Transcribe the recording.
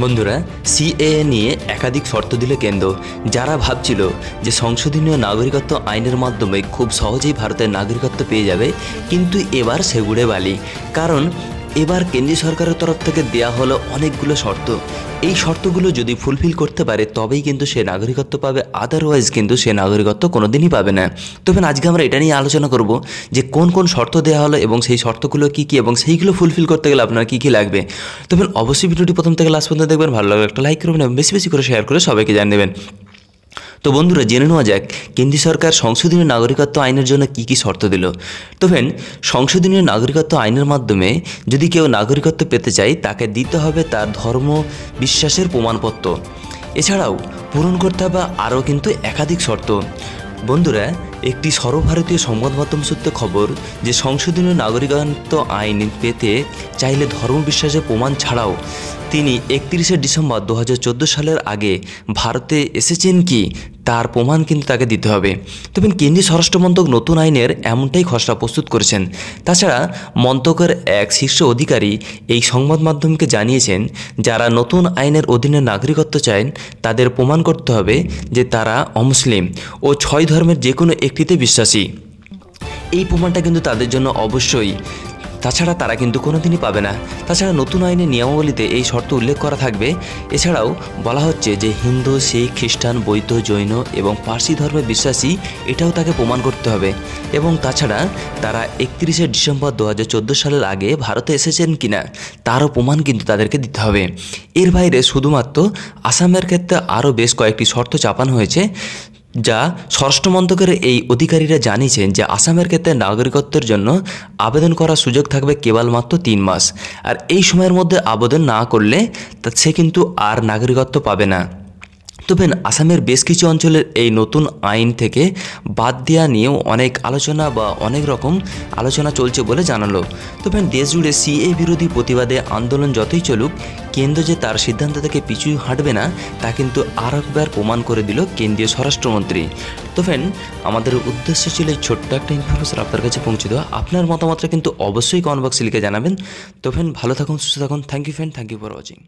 বন্ধুরা, সিএএ নিয়ে একাধিক শর্ত দিল কেন্দ্র। যারা ভাবছিল যে সংশোধনীয় নাগরিকত্ব আইনের মাধ্যমে খুব সহজেই ভারতের নাগরিকত্ব পেয়ে যাবে, কিন্তু এবার সেগুড়ে বালি। কারণ এবার কেন্দ্রীয় সরকারের তরফ থেকে দেয়া হলো অনেকগুলো শর্ত। এই শর্তগুলো যদি ফুলফিল করতে পারে তবেই কিন্তু সে নাগরিকত্ব পাবে, আদারওয়াইজ কিন্তু সে নাগরিকত্ব কোনোদিনই পাবে না। তবে আজকে আমরা এটা নিয়ে আলোচনা করব যে কোন কোন শর্ত দেওয়া হলো এবং সেই শর্তগুলো কী কী, এবং সেইগুলো ফুলফিল করতে গেলে আপনার কী কী লাগবে। তবে অবশ্যই ভিডিওটি প্রথম থেকে লাস্ট পর্যন্ত দেখবেন। ভালো লাগলে একটা লাইক করবেন এবং বেশি বেশি করে শেয়ার করে সবাইকে জানিয়ে দেবেন। তো বন্ধুরা, জেনে নেওয়া যাক কেন্দ্রীয় সরকার সংশোধনীয় নাগরিকত্ব আইনের জন্য কী কী শর্ত দিল। তবে সংশোধনীয় নাগরিকত্ব আইনের মাধ্যমে যদি কেউ নাগরিকত্ব পেতে চায়, তাকে দিতে হবে তার ধর্ম বিশ্বাসের প্রমাণপত্র। এছাড়াও পূরণ করতে হবে আরও কিন্তু একাধিক শর্ত। বন্ধুরা, একটি সর্বভারতীয় সংবাদ মাধ্যম সূত্রে খবর যে সংশোধনীয় নাগরিকত্ব আইন পেতে চাইলে ধর্ম বিশ্বাসের প্রমাণ ছাড়াও তিনি 31শে ডিসেম্বর 2014 সালের আগে ভারতে এসেছেন কি তার প্রমাণ কিন্তু তাকে দিতে হবে। তবে কেন্দ্রীয় স্বরাষ্ট্র মন্ত্রক নতুন আইনের এমনটাই খসড়া প্রস্তুত করেছেন। তাছাড়া মন্ত্রকের এক শীর্ষ অধিকারী এই সংবাদ মাধ্যমকে জানিয়েছেন, যারা নতুন আইনের অধীনে নাগরিকত্ব চান তাদের প্রমাণ করতে হবে যে তারা অমুসলিম ও 6 ধর্মের যে কোনো একটিতে বিশ্বাসী। এই প্রমাণটা কিন্তু তাদের জন্য অবশ্যই, তাছাড়া তারা কিন্তু কোনোদিনই পাবে না। তাছাড়া নতুন আইনের নিয়মাবলীতে এই শর্ত উল্লেখ করা থাকবে। এছাড়াও বলা হচ্ছে যে হিন্দু, শিখ, খ্রিস্টান, বৌদ্ধ, জৈন এবং পার্সি ধর্মে বিশ্বাসী, এটাও তাকে প্রমাণ করতে হবে। এবং তাছাড়া তারা 31শে ডিসেম্বর 2014 সালের আগে ভারতে এসেছেন কিনা তারও প্রমাণ কিন্তু তাদেরকে দিতে হবে। এর বাইরে শুধুমাত্র আসামের ক্ষেত্রে আরও বেশ কয়েকটি শর্ত চাপানো হয়েছে, যা স্বরাষ্ট্র মন্ত্রকের এই অধিকারীরা জানিয়েছেন যে আসামের ক্ষেত্রে নাগরিকত্বের জন্য আবেদন করার সুযোগ থাকবে কেবলমাত্র 3 মাস। আর এই সময়ের মধ্যে আবেদন না করলে সে কিন্তু আর নাগরিকত্ব পাবে না। তবে আসামের বেশ কিছু অঞ্চলের এই নতুন আইন থেকে বাদ দেওয়া নিয়েও অনেক আলোচনা বা অনেক রকম আলোচনা চলছে বলে জানালো। তবে দেশ জুড়ে সিএ বিরোধী প্রতিবাদে আন্দোলন যতই চলুক, কেন্দ্র যে তার সিদ্ধান্ত থেকে পিছু হাঁটবে না তা কিন্তু আর একবার প্রমাণ করে দিল কেন্দ্রীয় স্বরাষ্ট্রমন্ত্রী। তো আমাদের উদ্দেশ্য ছিল এই ছোট্ট একটা ইনফরমেশন আপনার কাছে পৌঁছে দেওয়া। আপনার মতামতটা কিন্তু অবশ্যই কমেন্ট বক্সে লিখে জানাবেন। তো ভালো থাকুন, সুস্থ থাকুন। Thank you friend, thank you for watching.